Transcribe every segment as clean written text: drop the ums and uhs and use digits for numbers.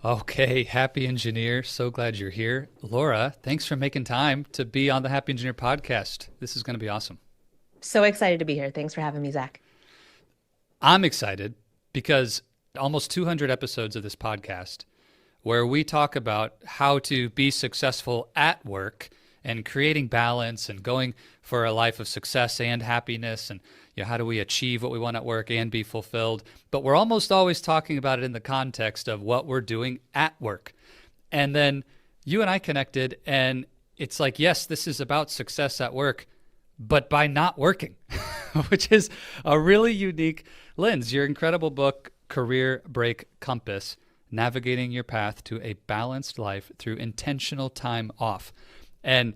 Okay, Happy Engineer. So glad you're here. Laura, thanks for making time to be on the Happy Engineer podcast. This is going to be awesome. So excited to be here. Thanks for having me, Zach. I'm excited because almost 200 episodes of this podcast where we talk about how to be successful at work and creating balance and going for a life of success and happiness and how do we achieve what we want at work and be fulfilled. But we're almost always talking about it in the context of what we're doing at work. And then you and I connected and it's like, yes, this is about success at work, but by not working, which is a really unique lens. Your incredible book, Career Break Compass, Navigating Your Path to a Balanced Life Through Intentional Time Off. And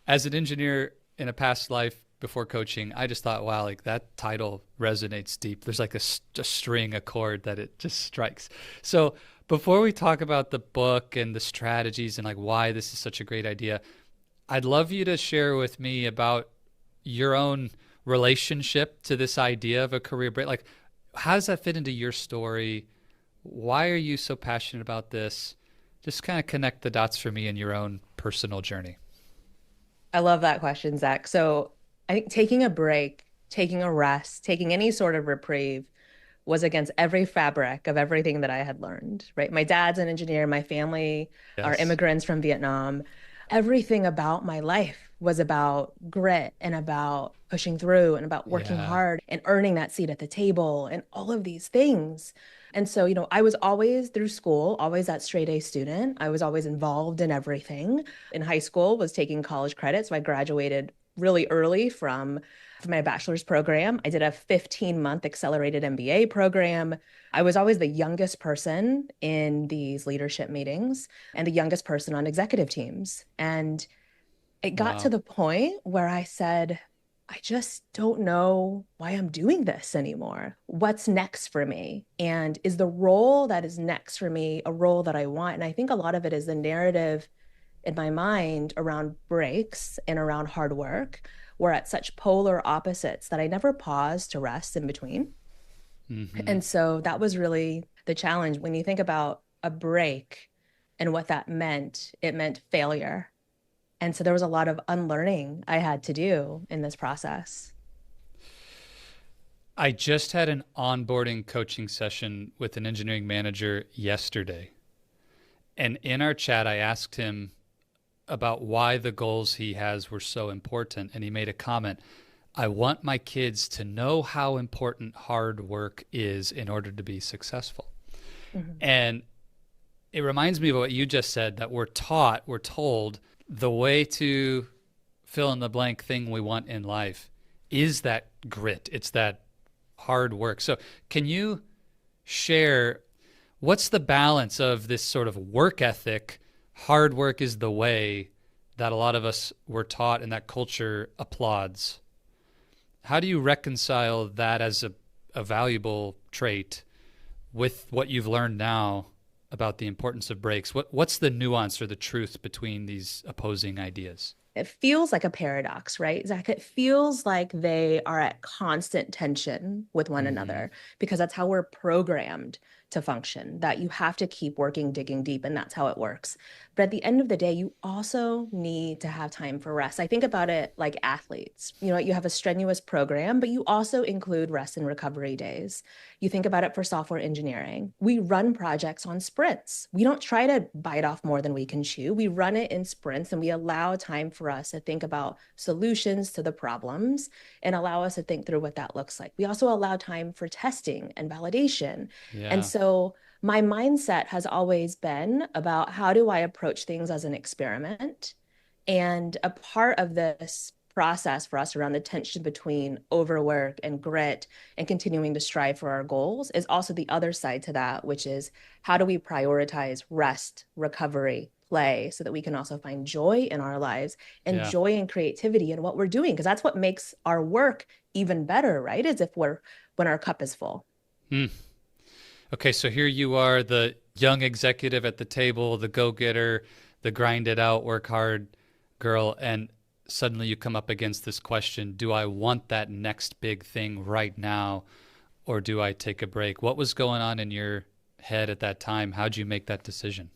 as an engineer in a past life before coaching, I just thought, wow, like that title resonates deep. There's like a string, a chord that it just strikes. So before we talk about the book and the strategies and like why this is such a great idea, I'd love you to share with me about your own relationship to this idea of a career break. Like, how does that fit into your story? Why are you so passionate about this? Just kind of connect the dots for me in your own personal journey. I love that question, Zach. So I think taking a break, taking a rest, taking any sort of reprieve was against every fabric of everything that I had learned, right? My dad's an engineer. My family are Yes. immigrants from Vietnam. Everything about my life was about grit and about pushing through and about working Yeah. hard and earning that seat at the table and all of these things. And so, I was always through school, always that straight A student. I was always involved in everything. In high school, was taking college credit. So I graduated really early from my bachelor's program. I did a 15-month accelerated MBA program. I was always the youngest person in these leadership meetings and the youngest person on executive teams. And it got to Wow. the point where I said, I just don't know why I'm doing this anymore. What's next for me? And is the role that is next for me a role that I want? And I think a lot of it is the narrative in my mind around breaks and around hard work. We're at such polar opposites that I never paused to rest in between. Hmm. And so that was really the challenge. When you think about a break and what that meant, it meant failure. And so there was a lot of unlearning I had to do in this process. I just had an onboarding coaching session with an engineering manager yesterday. And in our chat, I asked him about why the goals he has were so important. And he made a comment. I want my kids to know how important hard work is in order to be successful. Mhm. And it reminds me of what you just said, that we're told the way to fill in the blank thing we want in life is that grit. It's that hard work. So can you share what's the balance of this sort of work ethic? Hard work is the way that a lot of us were taught and that culture applauds. How do you reconcile that as a valuable trait with what you've learned now about the importance of breaks? What's the nuance or the truth between these opposing ideas? It feels like a paradox, right, Zach? It feels like they are at constant tension with one Hmm. another because that's how we're programmed to function, that you have to keep working, digging deep, and that's how it works. But at the end of the day, you also need to have time for rest. I think about it like athletes. You have a strenuous program, but you also include rest and recovery days. You think about it for software engineering. We run projects on sprints. We don't try to bite off more than we can chew. We run it in sprints and we allow time for us to think about solutions to the problems and allow us to think through what that looks like. We also allow time for testing and validation. And Yeah. so my mindset has always been about how do I approach things as an experiment? And a part of this process for us around the tension between overwork and grit and continuing to strive for our goals is also the other side to that, which is how do we prioritize rest, recovery, play so that we can also find joy in our lives and Yeah. joy and creativity in what we're doing? Because that's what makes our work even better, right? Is if we're when our cup is full. Hmm. Okay, so here you are, the young executive at the table, the go-getter, the grind it out, work hard girl, and suddenly you come up against this question, do I want that next big thing right now or do I take a break? What was going on in your head at that time? How'd you make that decision?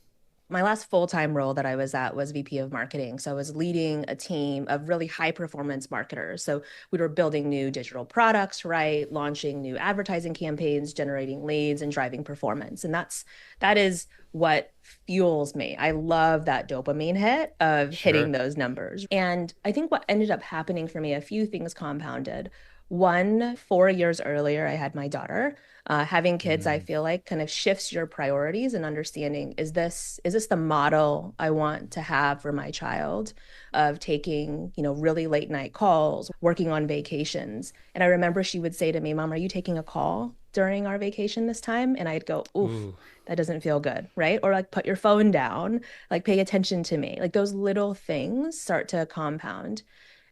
My last full-time role that I was at was VP of marketing. So I was leading a team of really high performance marketers. So we were building new digital products, right? Launching new advertising campaigns, generating leads and driving performance. And that is what fuels me. I love that dopamine hit of hitting Sure. those numbers. And I think what ended up happening for me, a few things compounded. One, 4 years earlier, I had my daughter. Having kids, I Mm, feel like kind of shifts your priorities and understanding, is this the model I want to have for my child of taking, really late night calls, working on vacations. And I remember she would say to me, Mom, are you taking a call during our vacation this time? And I'd go, oof, ooh, that doesn't feel good, right? Or like put your phone down, like pay attention to me. Like those little things start to compound.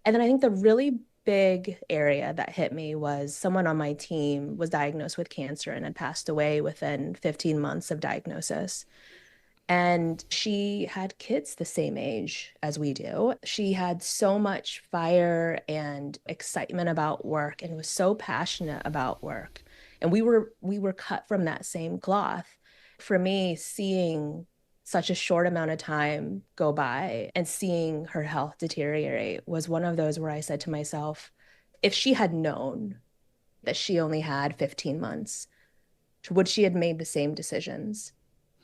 And then I think the really big area that hit me was someone on my team was diagnosed with cancer and had passed away within 15 months of diagnosis. And she had kids the same age as we do. She had so much fire and excitement about work and was so passionate about work. And we were cut from that same cloth. For me, seeing such a short amount of time go by and seeing her health deteriorate was one of those where I said to myself, if she had known that she only had 15 months, would she have made the same decisions?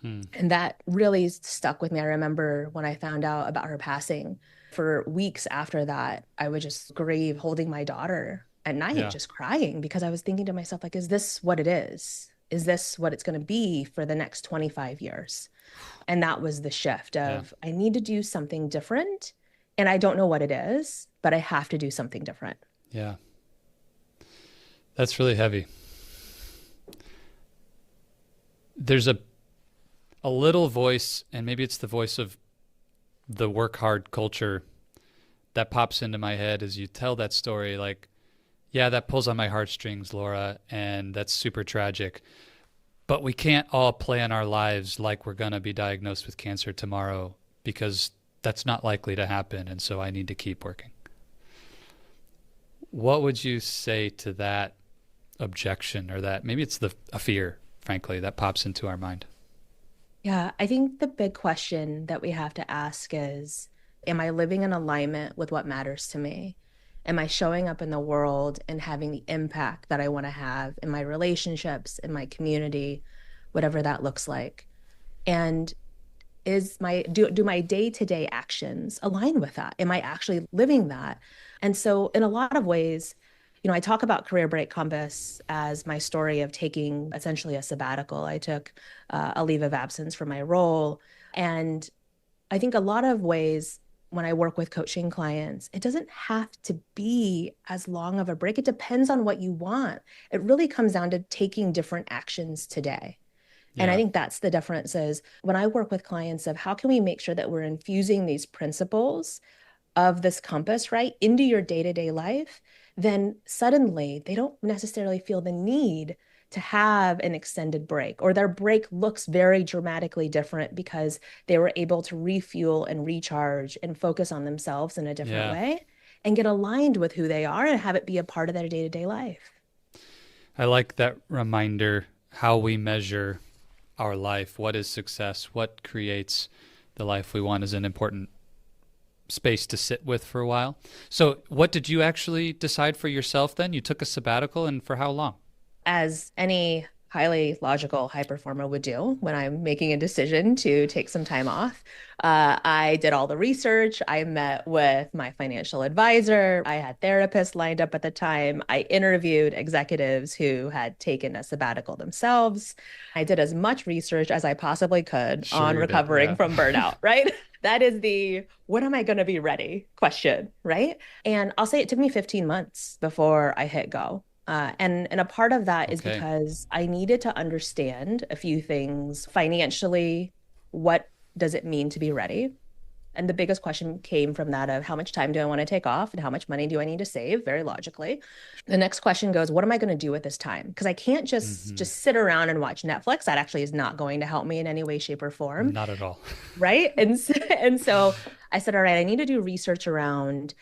hmm, And that really stuck with me. I remember when I found out about her passing, for weeks after that, I would just grieve holding my daughter at night, yeah, just crying because I was thinking to myself, like, is this what it is? Is this what it's going to be for the next 25 years? And that was the shift yeah, of I need to do something different. And I don't know what it is, but I have to do something different. yeah. That's really heavy. There's a little voice, and maybe it's the voice of the work hard culture that pops into my head as you tell that story. Like, yeah, that pulls on my heartstrings, Laura, and that's super tragic. But we can't all plan our lives like we're going to be diagnosed with cancer tomorrow because that's not likely to happen. And so I need to keep working. What would you say to that objection, or that maybe it's a fear, frankly, that pops into our mind? Yeah, I think the big question that we have to ask is, am I living in alignment with what matters to me? Am I showing up in the world and having the impact that I want to have in my relationships, in my community, whatever that looks like? And do my day-to-day actions align with that? Am I actually living that? And so in a lot of ways, I talk about Career Break Compass as my story of taking essentially a sabbatical. I took a leave of absence from my role. And I think a lot of ways when I work with coaching clients, it doesn't have to be as long of a break. It depends on what you want. It really comes down to taking different actions today. And I Yeah. think that's the difference is when I work with clients of how can we make sure that we're infusing these principles of this compass, right, into your day-to-day life, then suddenly they don't necessarily feel the need to have an extended break, or their break looks very dramatically different because they were able to refuel and recharge and focus on themselves in a different Yeah. way and get aligned with who they are and have it be a part of their day-to-day life. I like that reminder, how we measure our life. What is success? What creates the life we want is an important space to sit with for a while. So, what did you actually decide for yourself then? You took a sabbatical, and for how long? As any highly logical high performer would do when I'm making a decision to take some time off. I did all the research. I met with my financial advisor. I had therapists lined up at the time. I interviewed executives who had taken a sabbatical themselves. I did as much research as I possibly could Sure on you did. recovering Yeah. from burnout, right? That is the when am I going to be ready question, right? And I'll say it took me 15 months before I hit go. And a part of that is Okay. because I needed to understand a few things financially. What does it mean to be ready? And the biggest question came from that of how much time do I want to take off and how much money do I need to save, very logically. The next question goes, what am I going to do with this time? Because I can't just Hmm. just sit around and watch Netflix. That actually is not going to help me in any way, shape, or form, Not at all. right? And so I said, all right, I need to do research around,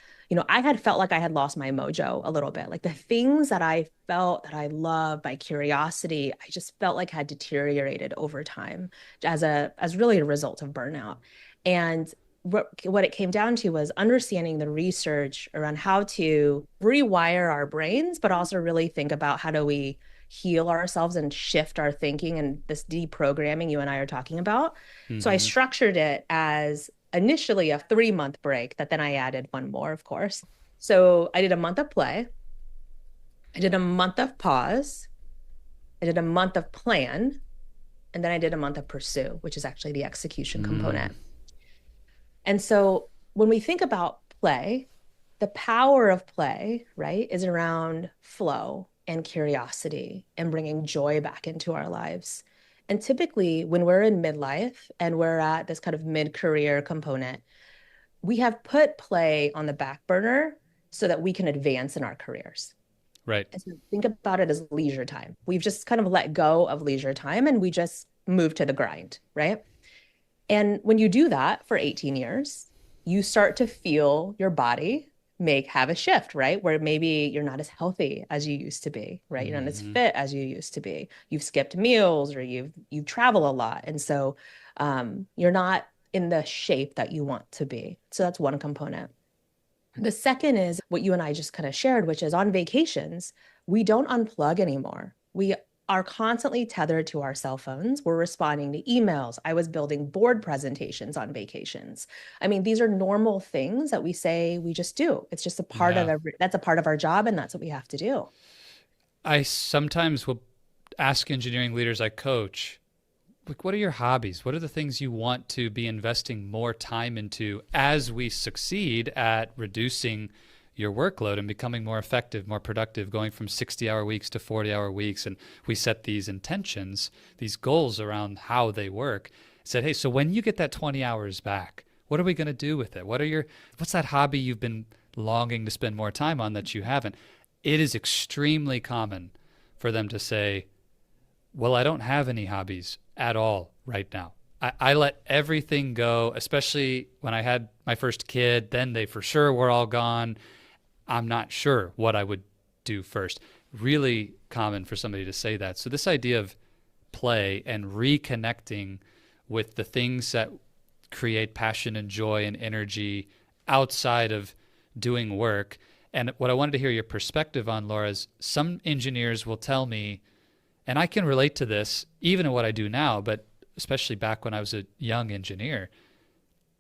I had felt like I had lost my mojo a little bit. Like the things that I felt that I loved, my curiosity, I just felt like had deteriorated over time as really a result of burnout. And what it came down to was understanding the research around how to rewire our brains, but also really think about how do we heal ourselves and shift our thinking and this deprogramming you and I are talking about. So I Mm-hmm. structured it as initially a 3-month break that then I added one more, of course. So I did a month of play, I did a month of pause, I did a month of plan, and then I did a month of pursue, which is actually the execution Mm. component. And so when we think about play, the power of play, right, is around flow and curiosity and bringing joy back into our lives. And typically, when we're in midlife and we're at this kind of mid-career component, we have put play on the back burner so that we can advance in our careers. Right. And so think about it as leisure time. We've just kind of let go of leisure time and we just move to the grind, right? And when you do that for 18 years, you start to feel your body have a shift, right? Where maybe you're not as healthy as you used to be, right? You're not as Mm-hmm. fit as you used to be. You've skipped meals or you travel a lot. And so you're not in the shape that you want to be. So that's one component. The second is what you and I just kind of shared, which is on vacations, we don't unplug anymore. We are constantly tethered to our cell phones. We're responding to emails. I was building board presentations on vacations. I mean, these are normal things that we say we just do. It's just a part of Yeah. that's a part of our job, and that's what we have to do. I sometimes will ask engineering leaders I coach, like, what are your hobbies? What are the things you want to be investing more time into as we succeed at reducing your workload and becoming more effective, more productive, going from 60-hour weeks to 40-hour weeks? And we set these intentions, these goals around how they work. Said, hey, so when you get that 20 hours back, what are we going to do with it? What's that hobby you've been longing to spend more time on that you haven't? It is extremely common for them to say, well, I don't have any hobbies at all right now. I let everything go, especially when I had my first kid. Then they for sure were all gone. I'm not sure what I would do first. Really common for somebody to say that. So, this idea of play and reconnecting with the things that create passion and joy and energy outside of doing work. And what I wanted to hear your perspective on, Laura, is some engineers will tell me, and I can relate to this even in what I do now, but especially back when I was a young engineer,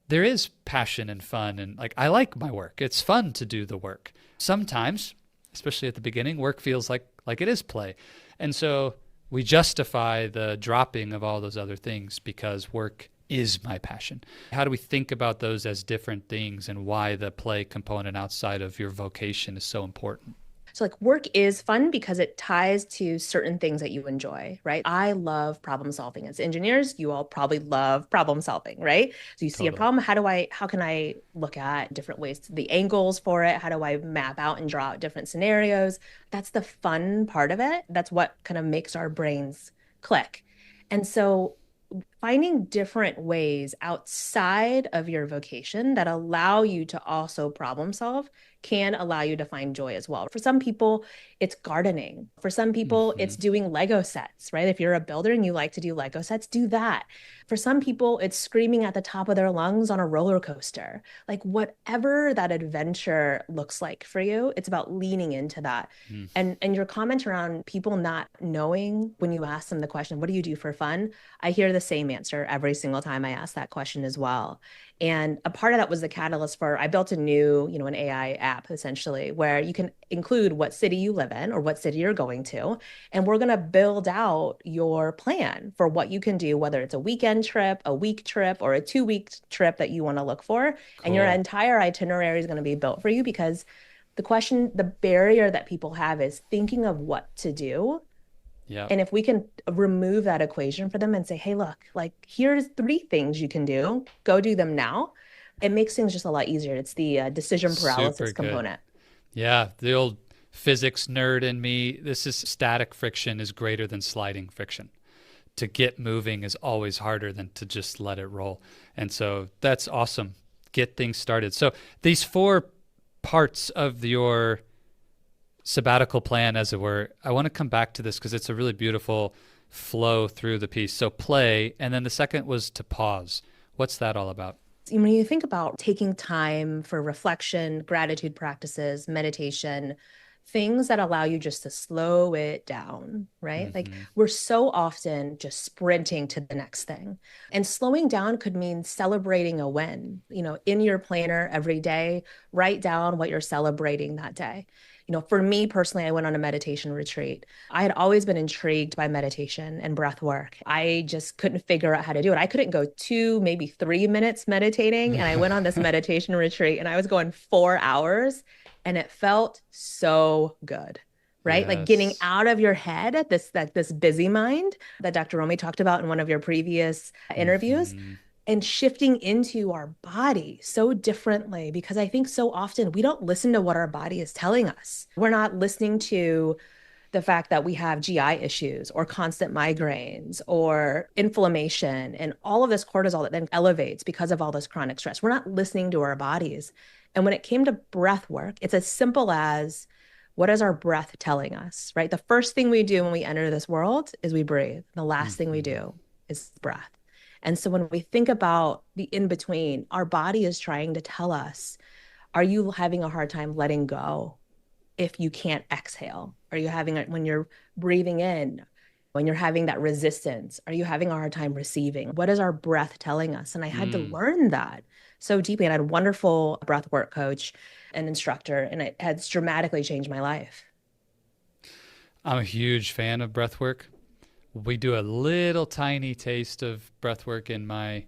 there is passion and fun. And like, I like my work. It's fun to do the work. Sometimes, especially at the beginning, work feels like it is play. And so we justify the dropping of all those other things because work is my passion. How do we think about those as different things and why the play component outside of your vocation is so important? So like work is fun because it ties to certain things that you enjoy, right? I love problem solving. As engineers, you all probably love problem solving, right? So you see a Totally. problem, how can I look at different ways, the angles for it? How do I map out and draw out different scenarios? That's the fun part of it. That's what kind of makes our brains click. And so finding different ways outside of your vocation that allow you to also problem solve can allow you to find joy as well. For some people, it's gardening. For some people, Mm-hmm. it's doing Lego sets, right? If you're a builder and you like to do Lego sets, do that. For some people, it's screaming at the top of their lungs on a roller coaster. Like whatever that adventure looks like for you, it's about leaning into that. Mm. And your comment around people not knowing when you ask them the question, what do you do for fun? I hear the same answer every single time I ask that question as well. And a part of that was the catalyst for I built a new, an AI app essentially where you can include what city you live in or what city you're going to. And we're going to build out your plan for what you can do, whether it's a weekend trip, a week trip, or a 2-week trip that you want to look for. And your Cool. entire itinerary is going to be built for you because the barrier that people have is thinking of what to do. Yeah. And if we can remove that equation for them and say, hey, look, like here's 3 things you can do, go do them now, it makes things just a lot easier. It's the decision Super paralysis good. component. Yeah. The old physics nerd in me, this is static friction is greater than sliding friction. To get moving is always harder than to just let it roll. And so that's awesome. get things started. So these 4 parts of your sabbatical plan, as it were, I want to come back to this because it's a really beautiful flow through the piece. So play, and then the second was to pause. What's that all about? When you think about taking time for reflection, gratitude practices, meditation, things that allow you just to slow it down, right? Mm-hmm. Like we're so often just sprinting to the next thing. And slowing down could mean celebrating a win. In your planner every day, write down what you're celebrating that day. For me personally, I went on a meditation retreat. I had always been intrigued by meditation and breath work. I just couldn't figure out how to do it. I couldn't go 2, maybe 3 minutes meditating. And I went on this meditation retreat and I was going 4 hours and it felt so good, right? Yes. Like getting out of your head, this busy mind that Dr. Romy talked about in one of your previous interviews. Mm-hmm. And shifting into our body so differently, because I think so often we don't listen to what our body is telling us. We're not listening to the fact that we have GI issues or constant migraines or inflammation and all of this cortisol that then elevates because of all this chronic stress. We're not listening to our bodies. And when it came to breath work, it's as simple as, what is our breath telling us, right? The first thing we do when we enter this world is we breathe. The last thing we do is breath. And so when we think about the in-between, our body is trying to tell us, are you having a hard time letting go if you can't exhale? Are you having it when you're breathing in, when you're having that resistance? Are you having a hard time receiving? What is our breath telling us? And I had to learn that so deeply. And I had a wonderful breath work coach and instructor, and it has dramatically changed my life. I'm a huge fan of breath work. We do a little tiny taste of breath work in my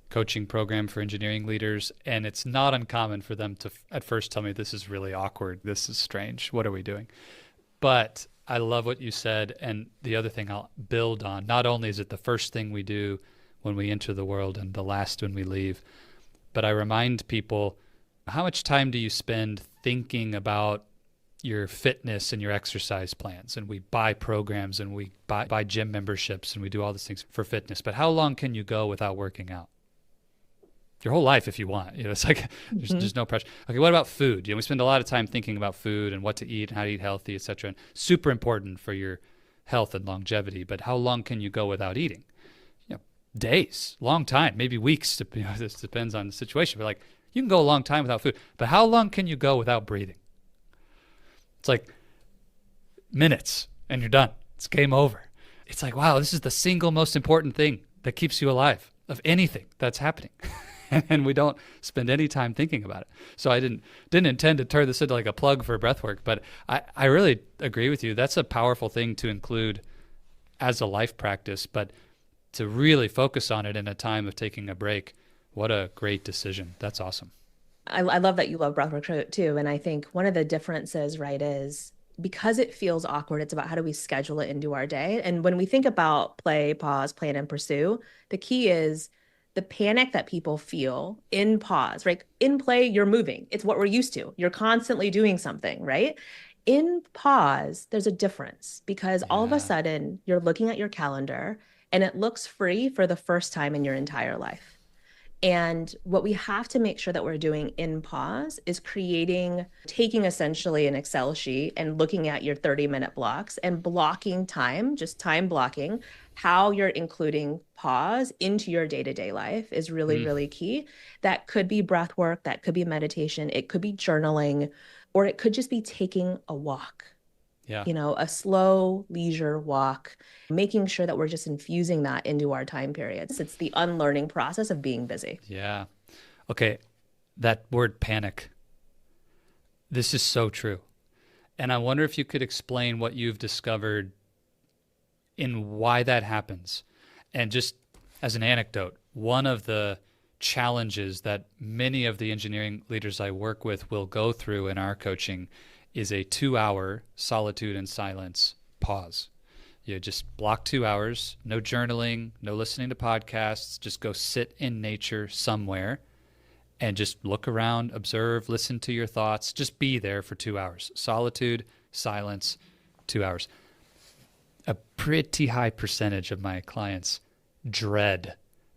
coaching program for engineering leaders, and it's not uncommon for them to at first tell me, this is really awkward, this is strange, what are we doing? But I love what you said, and the other thing I'll build on, not only is it the first thing we do when we enter the world and the last when we leave, but I remind people, how much time do you spend thinking about your fitness and your exercise plans? And we buy programs and we buy gym memberships and we do all these things for fitness. But how long can you go without working out? Your whole life if you want. It's like there's no pressure. Okay, what about food? We spend a lot of time thinking about food and what to eat and how to eat healthy, etc. And super important for your health and longevity. But how long can you go without eating? Days, long time, maybe weeks. This depends on the situation. But like you can go a long time without food. But how long can you go without breathing? It's like minutes and you're done. It's game over. It's like, wow, this is the single most important thing that keeps you alive of anything that's happening. And we don't spend any time thinking about it. So I didn't intend to turn this into like a plug for breathwork, but I really agree with you. That's a powerful thing to include as a life practice, but to really focus on it in a time of taking a break, what a great decision. That's awesome. I love that you love breathwork too. And I think one of the differences, right, is because it feels awkward, it's about how do we schedule it into our day. And when we think about play, pause, plan, and pursue, the key is the panic that people feel in pause, right? In play, you're moving. It's what we're used to. You're constantly doing something, right? In pause, there's a difference because all of a sudden you're looking at your calendar and it looks free for the first time in your entire life. And what we have to make sure that we're doing in pause is taking essentially an Excel sheet and looking at your 30-minute blocks and blocking time, just time blocking, how you're including pause into your day-to-day life is really, really key. That could be breath work, that could be meditation, it could be journaling, or it could just be taking a walk. Yeah. A slow leisure walk, making sure that we're just infusing that into our time periods. It's the unlearning process of being busy. Yeah. Okay. That word panic. This is so true. And I wonder if you could explain what you've discovered in why that happens. And just as an anecdote, one of the challenges that many of the engineering leaders I work with will go through in our coaching is a 2-hour solitude and silence pause. You just block 2 hours, no journaling, no listening to podcasts, just go sit in nature somewhere and just look around, observe, listen to your thoughts, just be there for 2 hours. Solitude, silence, 2 hours. A pretty high percentage of my clients dread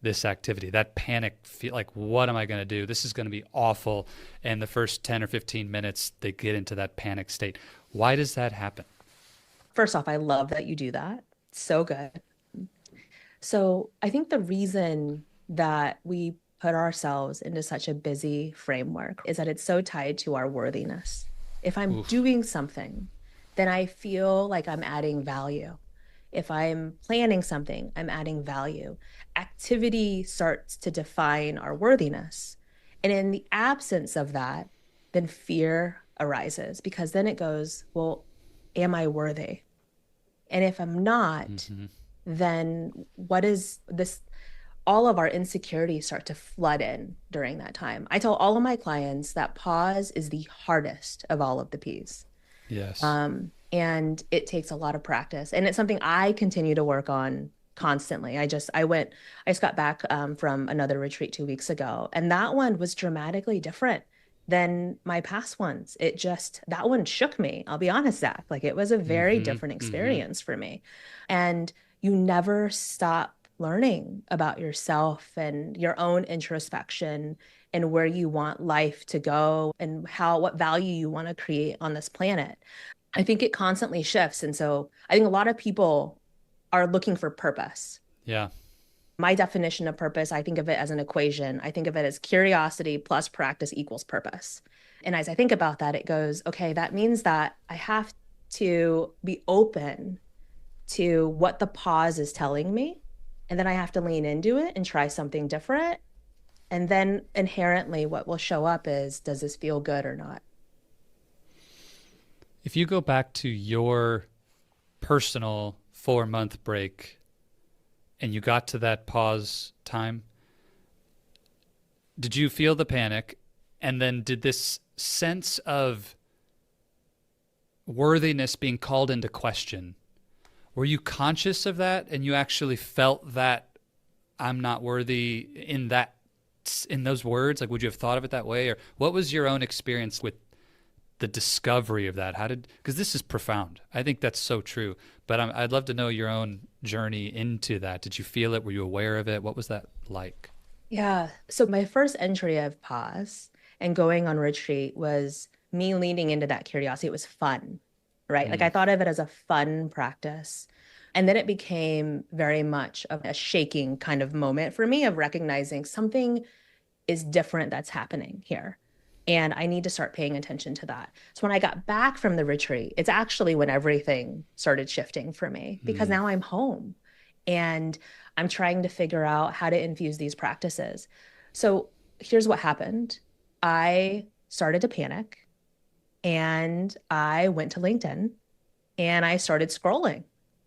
this activity, that panic feel like, what am I going to do? This is going to be awful. And the first 10 or 15 minutes, they get into that panic state. Why does that happen? First off, I love that you do that. So good. So I think the reason that we put ourselves into such a busy framework is that it's so tied to our worthiness. If I'm Oof. doing something, then I feel like I'm adding value. If I'm planning something, I'm adding value. Activity starts to define our worthiness. And in the absence of that, then fear arises because then it goes, well, am I worthy? And if I'm not, Mm-hmm. then what is this? All of our insecurities start to flood in during that time. I tell all of my clients that pause is the hardest of all of the P's. Yes. And it takes a lot of practice. And it's something I continue to work on constantly. I just got back from another retreat 2 weeks ago, and that one was dramatically different than my past ones. That one shook me. I'll be honest, Zach. Like it was a very Mm-hmm. different Mm-hmm. experience for me. And you never stop learning about yourself and your own introspection and where you want life to go and what value you want to create on this planet. I think it constantly shifts. And so I think a lot of people are looking for purpose. Yeah. My definition of purpose, I think of it as an equation. I think of it as curiosity plus practice equals purpose. And as I think about that, it goes, okay, that means that I have to be open to what the pause is telling me. And then I have to lean into it and try something different. And then inherently, what will show up is, does this feel good or not? If you go back to your personal 4-month break and you got to that pause time, did you feel the panic? And then did this sense of worthiness being called into question, were you conscious of that and you actually felt that I'm not worthy in those words? Like, would you have thought of it that way? Or what was your own experience with the discovery of that? Because this is profound. I think that's so true. But I'd love to know your own journey into that. Did you feel it? Were you aware of it? What was that like? Yeah. So my first entry of pause and going on retreat was me leaning into that curiosity. It was fun, right? Like I Mm, thought of it as a fun practice. And then it became very much of a shaking kind of moment for me of recognizing something is different that's happening here. And I need to start paying attention to that. So when I got back from the retreat, it's actually when everything started shifting for me because mm, now I'm home and I'm trying to figure out how to infuse these practices. So here's what happened. I started to panic and I went to LinkedIn and I started scrolling.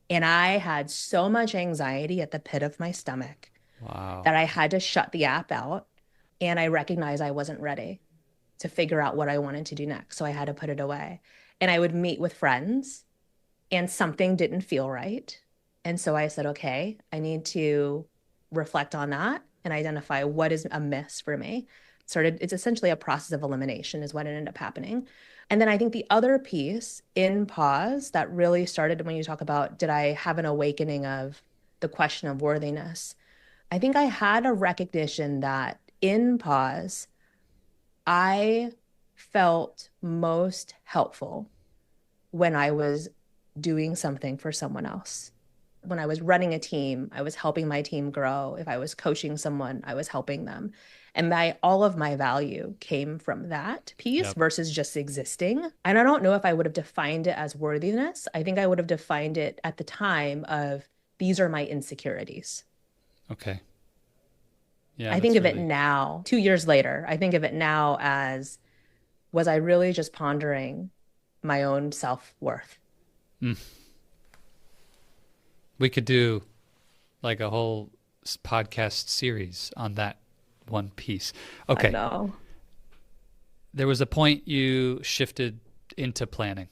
And I had so much anxiety at the pit of my stomach wow. that I had to shut the app out. And I recognized I wasn't ready to figure out what I wanted to do next. So I had to put it away. And I would meet with friends and something didn't feel right. And so I said, okay, I need to reflect on that and identify what is amiss for me. It's essentially a process of elimination, is what ended up happening. And then I think the other piece in pause that really started when you talk about, did I have an awakening of the question of worthiness? I think I had a recognition that in pause, I felt most helpful when I was doing something for someone else. When I was running a team, I was helping my team grow. If I was coaching someone, I was helping them. And all of my value came from that piece Yep. versus just existing. And I don't know if I would have defined it as worthiness. I think I would have defined it at the time of, these are my insecurities. Okay. Yeah, I think that's of it really, now, 2 years later, I think of it now as, was I really just pondering my own self-worth? mm. We could do like a whole podcast series on that one piece. I Okay. know. There was a point you shifted into planning.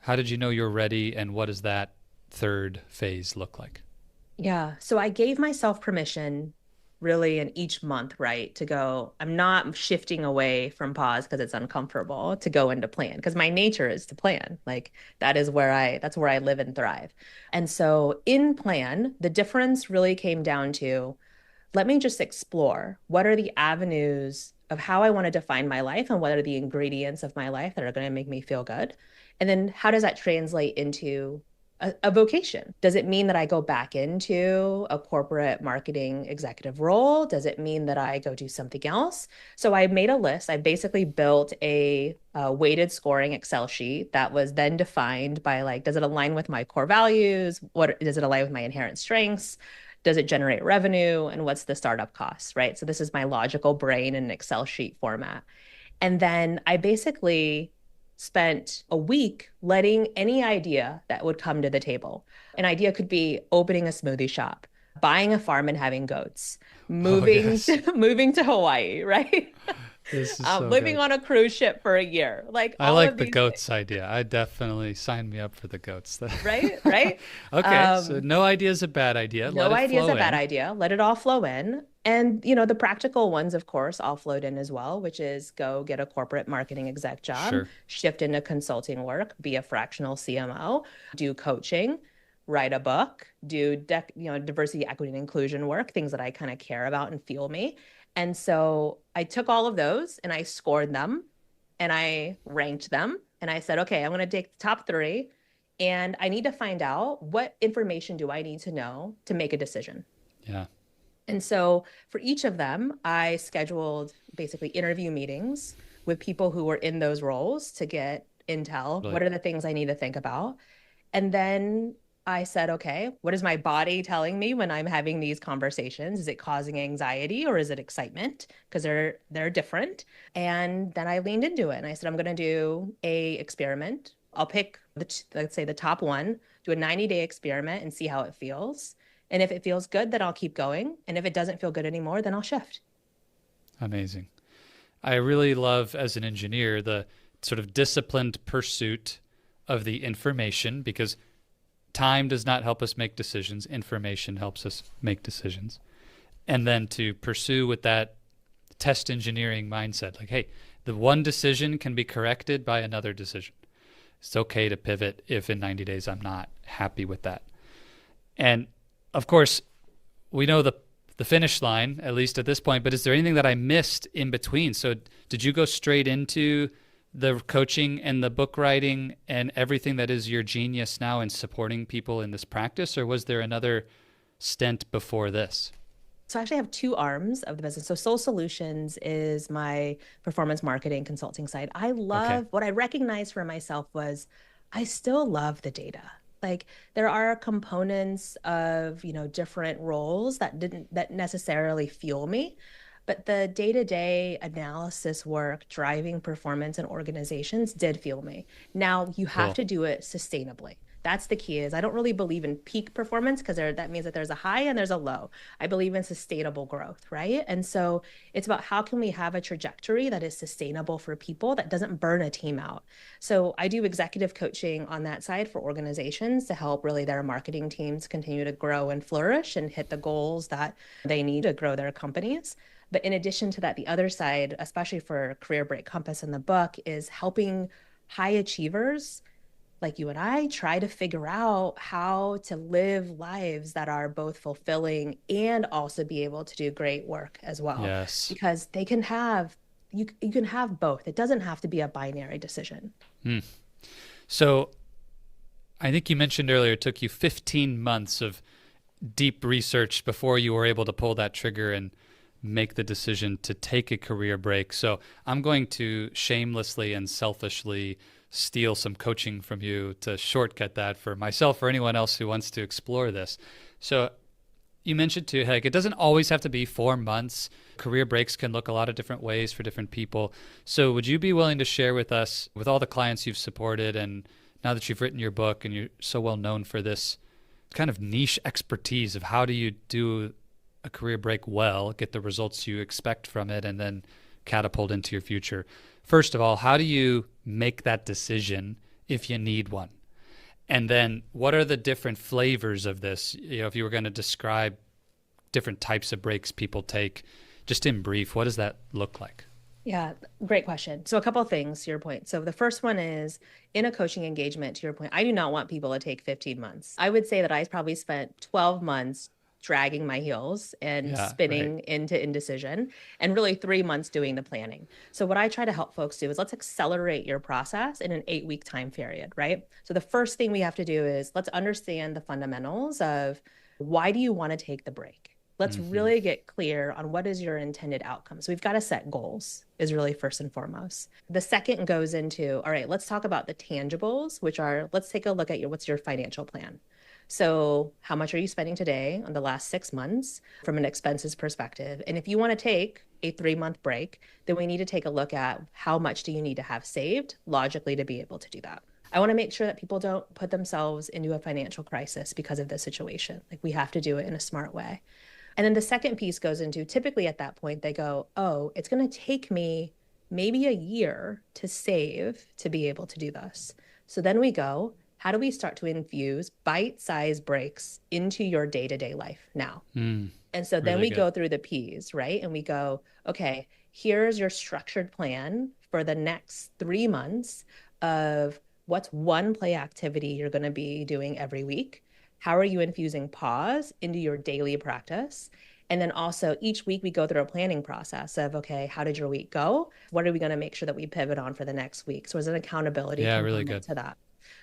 How did you know you're ready, and what does that third phase look like? Yeah. So I gave myself permission really in each month, right, to go, I'm not shifting away from pause because it's uncomfortable to go into plan because my nature is to plan. Like that's where I live and thrive. And so in plan, the difference really came down to let me just explore what are the avenues of how I want to define my life and what are the ingredients of my life that are going to make me feel good. And then how does that translate into a vocation? Does it mean that I go back into a corporate marketing executive role? Does it mean that I go do something else? So I made a list. I basically built a weighted scoring Excel sheet that was then defined by like, does it align with my core values? What does it align with my inherent strengths? Does it generate revenue? And what's the startup cost, right? So this is my logical brain in an Excel sheet format. And then I basically spent a week letting any idea that would come to the table. An idea could be opening a smoothie shop, buying a farm and having goats, Oh, yes. moving to Hawaii, right? This is so Living good. on a cruise ship for a year, like I all of like the these goats things, idea. I definitely sign me up for the goats. right? Right. Okay, so Um, no idea is a bad idea. Let No it idea is flow a bad in. idea. Let it all flow in. And, the practical ones, of course, all flowed in as well, which is go get a corporate marketing exec job, Sure. shift into consulting work, be a fractional CMO, do coaching, write a book, do diversity, equity, and inclusion work, things that I kind of care about and fuel me. And so I took all of those and I scored them and I ranked them. And I said, okay, I'm going to take the top three and I need to find out what information do I need to know to make a decision. Yeah. And so for each of them, I scheduled basically interview meetings with people who were in those roles to get intel. Really What are the things I need to think about? And then I said, okay, what is my body telling me when I'm having these conversations? Is it causing anxiety or is it excitement? Because they're different. And then I leaned into it and I said, I'm going to do a experiment. I'll pick let's say the top one, do a 90-day experiment and see how it feels. And if it feels good, then I'll keep going. And if it doesn't feel good anymore, then I'll shift. amazing. I really love, as an engineer, the sort of disciplined pursuit of the information because time does not help us make decisions. Information helps us make decisions. And then to pursue with that test engineering mindset, like, hey, the one decision can be corrected by another decision. It's okay to pivot if in 90 days I'm not happy with that. And of course, we know the finish line, at least at this point, but is there anything that I missed in between? So did you go straight into the coaching and the book writing and everything that is your genius now in supporting people in this practice, or was there another stint before this? So I actually have two arms of the business. So Soul Solutions is my performance marketing consulting side. I Okay, love what I recognized for myself was I still love the data. Like there are components of, different roles that necessarily fuel me, but the day-to-day analysis work driving performance in organizations did fuel me. Now you have cool. to do it sustainably. That's the key is I don't really believe in peak performance because that means that there's a high and there's a low. I believe in sustainable growth, right? And so it's about how can we have a trajectory that is sustainable for people that doesn't burn a team out. So I do executive coaching on that side for organizations to help really their marketing teams continue to grow and flourish and hit the goals that they need to grow their companies. But in addition to that, the other side, especially for Career Break Compass in the book, is helping high achievers like you and I try to figure out how to live lives that are both fulfilling and also be able to do great work as well. Yes. Because they can have you can have both. It doesn't have to be a binary decision. Hmm. So I think you mentioned earlier it took you 15 months of deep research before you were able to pull that trigger and make the decision to take a career break. So I'm going to shamelessly and selfishly steal some coaching from you to shortcut that for myself or anyone else who wants to explore this. So you mentioned too, like it doesn't always have to be 4 months. Career breaks can look a lot of different ways for different people. So would you be willing to share with us, with all the clients you've supported and now that you've written your book and you're so well known for this kind of niche expertise of how do you do a career break well, get the results you expect from it, and then catapult into your future. First of all, how do you make that decision if you need one? And then what are the different flavors of this? If you were going to describe different types of breaks people take, just in brief, what does that look like? Yeah, great question. So a couple of things to your point. So the first one is in a coaching engagement, to your point, I do not want people to take 15 months. I would say that I probably spent 12 months dragging my heels and Yeah, right. spinning into indecision, and really 3 months doing the planning. So what I try to help folks do is let's accelerate your process in an 8-week time period, right? So the first thing we have to do is let's understand the fundamentals of why do you want to take the break? Let's Hmm. really get clear on what is your intended outcome. So we've got to set goals is really first and foremost. The second goes into, all right, let's talk about the tangibles, which are, let's take a look at what's your financial plan. So how much are you spending today on the last 6 months from an expenses perspective? And if you want to take a 3-month break, then we need to take a look at how much do you need to have saved logically to be able to do that. I want to make sure that people don't put themselves into a financial crisis because of this situation. Like we have to do it in a smart way. And then the second piece goes into typically at that point, they go, oh, it's going to take me maybe a year to save to be able to do this. So then we go, how do we start to infuse bite-sized breaks into your day-to-day life now? Mm, And so then really we good. go through the P's, right? And we go, okay, here's your structured plan for the next 3 months of what's one play activity you're going to be doing every week. How are you infusing pause into your daily practice? And then also each week we go through a planning process of, okay, how did your week go? What are we going to make sure that we pivot on for the next week? So there's an accountability Yeah, really component good. to that.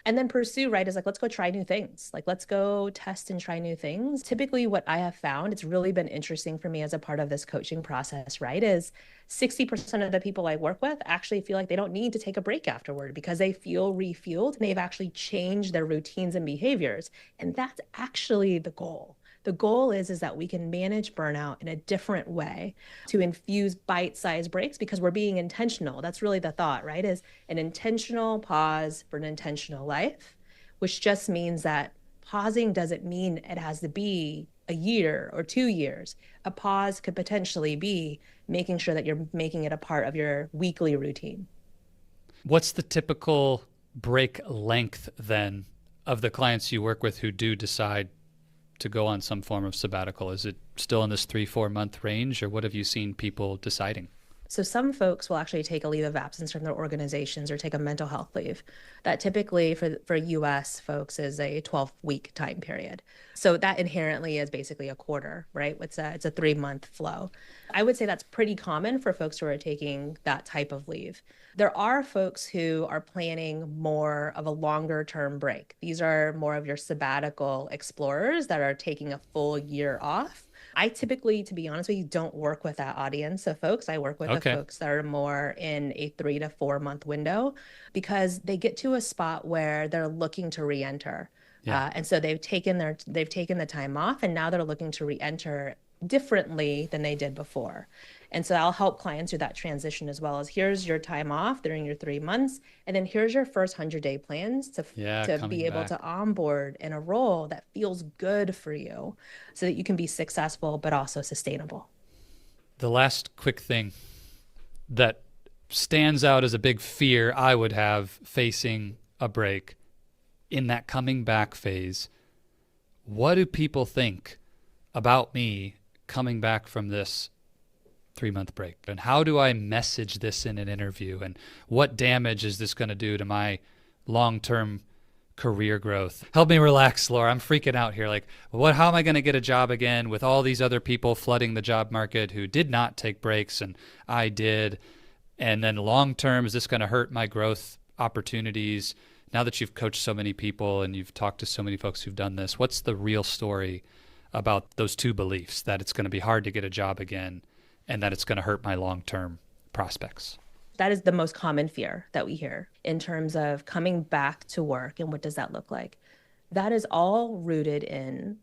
And then pursue, right, is like, let's go try new things. Like, let's go test and try new things. Typically, what I have found, it's really been interesting for me as a part of this coaching process, right, is 60% of the people I work with actually feel like they don't need to take a break afterward because they feel refueled and they've actually changed their routines and behaviors. And that's actually the goal. The goal is that we can manage burnout in a different way to infuse bite-sized breaks because we're being intentional. That's really the thought, right? Is an intentional pause for an intentional life, which just means that pausing doesn't mean it has to be a year or 2 years. A pause could potentially be making sure that you're making it a part of your weekly routine. What's the typical break length then of the clients you work with who do decide to go on some form of sabbatical? Is it still in this 3-4 month range, or what have you seen people deciding? So some folks will actually take a leave of absence from their organizations or take a mental health leave. That typically for US folks is a 12-week time period. So that inherently is basically a quarter, right? It's a 3-month flow. I would say that's pretty common for folks who are taking that type of leave. There are folks who are planning more of a longer term break. These are more of your sabbatical explorers that are taking a full year off. I typically, to be honest with you, don't work with that audience of folks. I work with the Okay. folks that are more in a 3 to 4 month window because they get to a spot where they're looking to re-enter. Yeah. And so they've taken the time off and now they're looking to re-enter differently than they did before. And so I'll help clients do that transition as well as here's your time off during your 3 months, and then here's your first 100-day plans to Yeah, to be coming able to back. onboard in a role that feels good for you so that you can be successful but also sustainable. The last quick thing that stands out as a big fear I would have facing a break in that coming back phase. What do people think about me coming back from this 3-month break? And how do I message this in an interview? And what damage is this going to do to my long term career growth? Help me relax, Laura. I'm freaking out here. Like, how am I going to get a job again with all these other people flooding the job market who did not take breaks and I did? And then long term, is this going to hurt my growth opportunities? Now that you've coached so many people and you've talked to so many folks who've done this, what's the real story about those two beliefs, that it's going to be hard to get a job again and that it's going to hurt my long term prospects? That is the most common fear that we hear in terms of coming back to work and what does that look like? That is all rooted in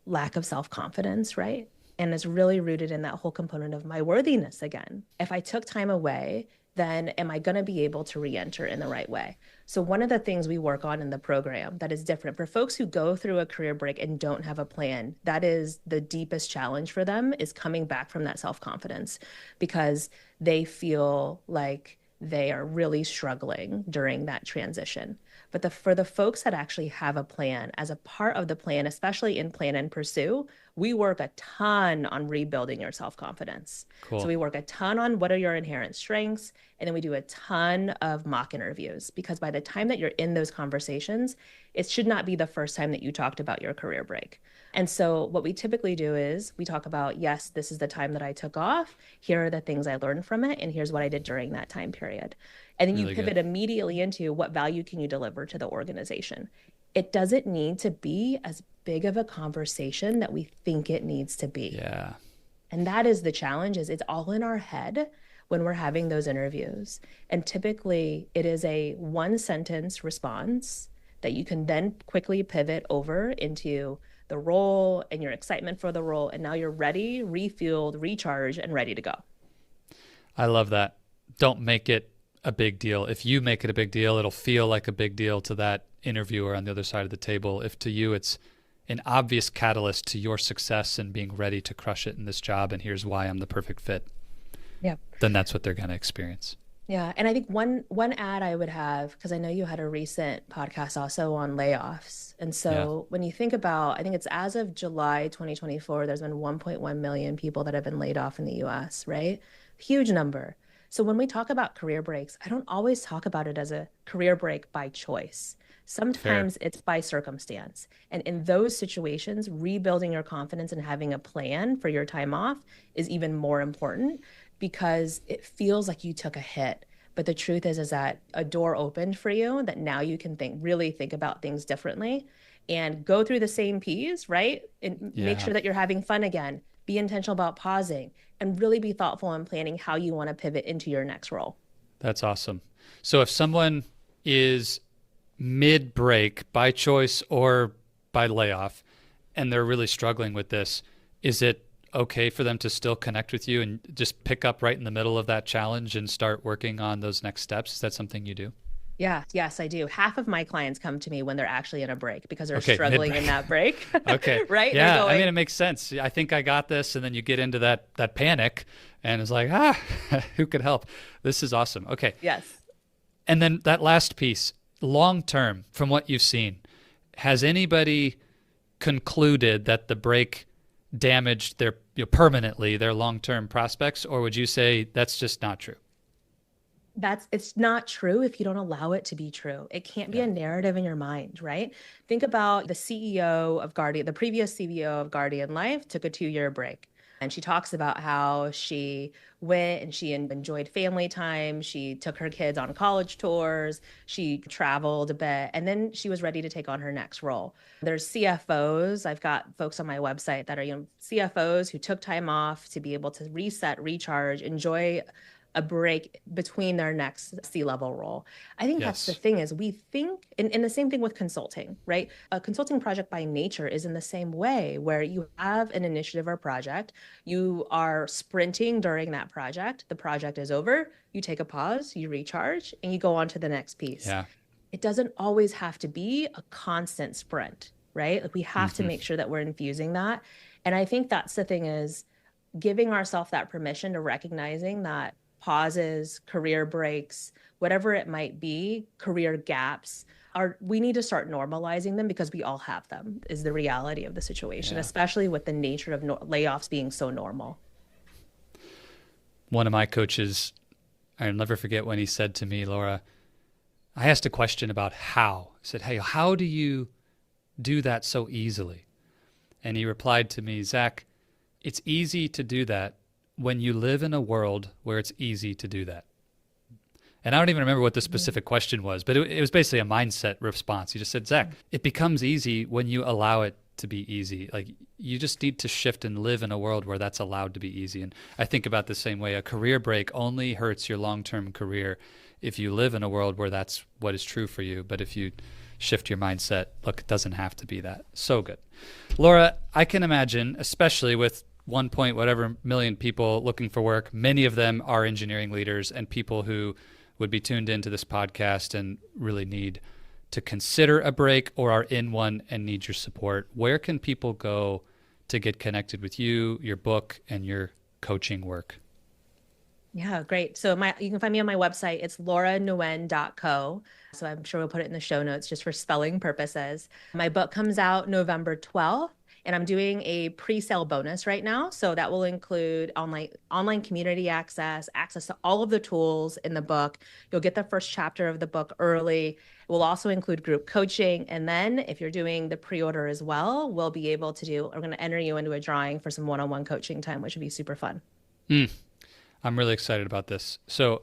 lack of self-confidence, right? And it's really rooted in that whole component of my worthiness again. If I took time away, then am I going to be able to re-enter in the right way? So one of the things we work on in the program that is different for folks who go through a career break and don't have a plan, that is the deepest challenge for them, is coming back from that self-confidence because they feel like they are really struggling during that transition. But for the folks that actually have a plan, as a part of the plan, especially in Plan and Pursue, we work a ton on rebuilding your self-confidence. So Cool. we work a ton on what are your inherent strengths, and then we do a ton of mock interviews because by the time that you're in those conversations, it should not be the first time that you talked about your career break. And so what we typically do is we talk about, yes, this is the time that I took off. Here are the things I learned from it. And here's what I did during that time period. And then you Really good. pivot immediately into what value can you deliver to the organization. It doesn't need to be as big of a conversation that we think it needs to be. Yeah. And that is the challenge, is it's all in our head when we're having those interviews. And typically it is a one sentence response that you can then quickly pivot over into the role and your excitement for the role. And now you're ready, refueled, recharged, and ready to go. I love that. Don't make it a big deal. If you make it a big deal, it'll feel like a big deal to that interviewer on the other side of the table. If to you it's an obvious catalyst to your success and being ready to crush it in this job, and here's why I'm the perfect fit, Yeah. then that's what they're going to experience. Yeah. And I think one ad I would have, because I know you had a recent podcast also on layoffs. And so when you think about, I think it's as of July 2024, there's been 1.1 million people that have been laid off in the US, right? Huge number. So when we talk about career breaks, I don't always talk about it as a career break by choice. Fair. Sometimes it's by circumstance. And in those situations, rebuilding your confidence and having a plan for your time off is even more important, because it feels like you took a hit. But the truth is that a door opened for you that now you can really think about things differently and go through the same P's, right? And make Yeah. sure that you're having fun again. Be intentional about pausing and really be thoughtful in planning how you want to pivot into your next role. That's awesome. So if someone is mid break by choice or by layoff and they're really struggling with this, is it okay for them to still connect with you and just pick up right in the middle of that challenge and start working on those next steps? Is that something you do? Yeah, yes, I do. Half of my clients come to me when they're actually in a break because they're Okay, struggling mid-break. in that break. Okay. Right? They're Yeah, I mean, going, it makes sense. I think I got this, and then you get into that panic, and it's like, who could help? This is awesome. Okay. yes. And then that last piece, long term, from what you've seen, has anybody concluded that the break damaged their permanently their long term prospects, or would you say that's just not true? It's not true if you don't allow it to be true. It can't be Yeah. a narrative in your mind, right? Think about the CEO of Guardian, the previous CEO of Guardian Life took a 2-year break. And she talks about how she went and she enjoyed family time. She took her kids on college tours. She traveled a bit. And then she was ready to take on her next role. There's CFOs. I've got folks on my website that are CFOs who took time off to be able to reset, recharge, enjoy a break between their next C-level role. I think that's the Yes. thing, is we think, and the same thing with consulting, right? A consulting project by nature is in the same way, where you have an initiative or project, you are sprinting during that project, the project is over, you take a pause, you recharge, and you go on to the next piece. Yeah. It doesn't always have to be a constant sprint, right? Like we have to Hmm. make sure that we're infusing that. And I think that's the thing, is giving ourselves that permission to recognizing that pauses, career breaks, whatever it might be, career gaps, we need to start normalizing them, because we all have them, is the reality of the situation, Yeah. especially with the nature of layoffs being so normal. One of my coaches, I'll never forget when he said to me, Laura, I asked a question about how. I said, hey, how do you do that so easily? And he replied to me, Zach, it's easy to do that when you live in a world where it's easy to do that. And I don't even remember what the specific question was, but it was basically a mindset response. He just said, Zach, it becomes easy when you allow it to be easy. Like, you just need to shift and live in a world where that's allowed to be easy. And I think about the same way. A career break only hurts your long-term career if you live in a world where that's what is true for you. But if you shift your mindset, look, it doesn't have to be that. So good. Laura, I can imagine, especially with 1 point whatever million people looking for work, many of them are engineering leaders and people who would be tuned into this podcast and really need to consider a break or are in one and need your support. Where can people go to get connected with you, your book, and your coaching work? Yeah, great. So you can find me on my website. It's lauranguyen.co. So I'm sure we'll put it in the show notes just for spelling purposes. My book comes out November 12th. And I'm doing a pre-sale bonus right now. So that will include online community access to all of the tools in the book. You'll get the first chapter of the book early. It will also include group coaching. And then if you're doing the pre-order as well, we're going to enter you into a drawing for some one-on-one coaching time, which would be super fun. I'm really excited about this. So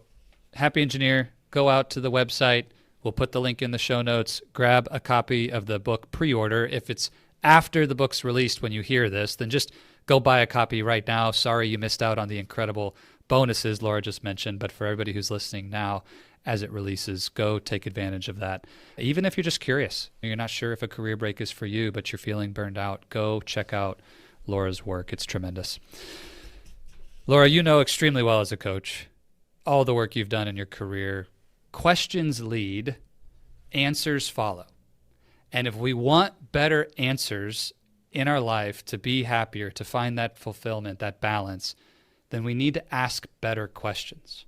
Happy Engineer, go out to the website. We'll put the link in the show notes. Grab a copy of the book pre-order. If it's after the book's released when you hear this, then just go buy a copy right now. Sorry you missed out on the incredible bonuses Laura just mentioned, but for everybody who's listening now, as it releases, go take advantage of that. Even if you're just curious, you're not sure if a career break is for you, but you're feeling burned out, go check out Laura's work. It's tremendous. Laura, you know extremely well as a coach all the work you've done in your career. Questions lead, answers follow. And if we want better answers in our life to be happier, to find that fulfillment, that balance, then we need to ask better questions.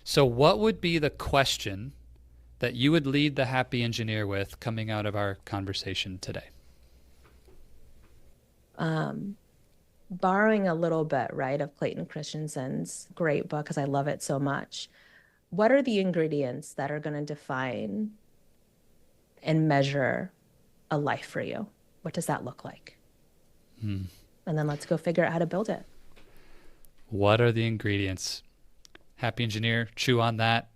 So what would be the question that you would lead the Happy Engineer with coming out of our conversation today? Borrowing a little bit, right, of Clayton Christensen's great book, because I love it so much. What are the ingredients that are going to define and measure a life for you? What does that look like? And then let's go figure out how to build it. What are the ingredients? Happy Engineer, chew on that,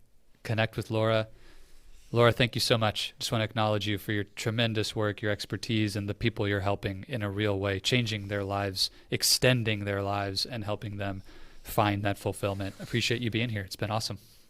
connect with Laura. Laura, thank you so much. Just want to acknowledge you for your tremendous work, your expertise, and the people you're helping in a real way, changing their lives, extending their lives, and helping them find that fulfillment. Appreciate you being here. It's been awesome.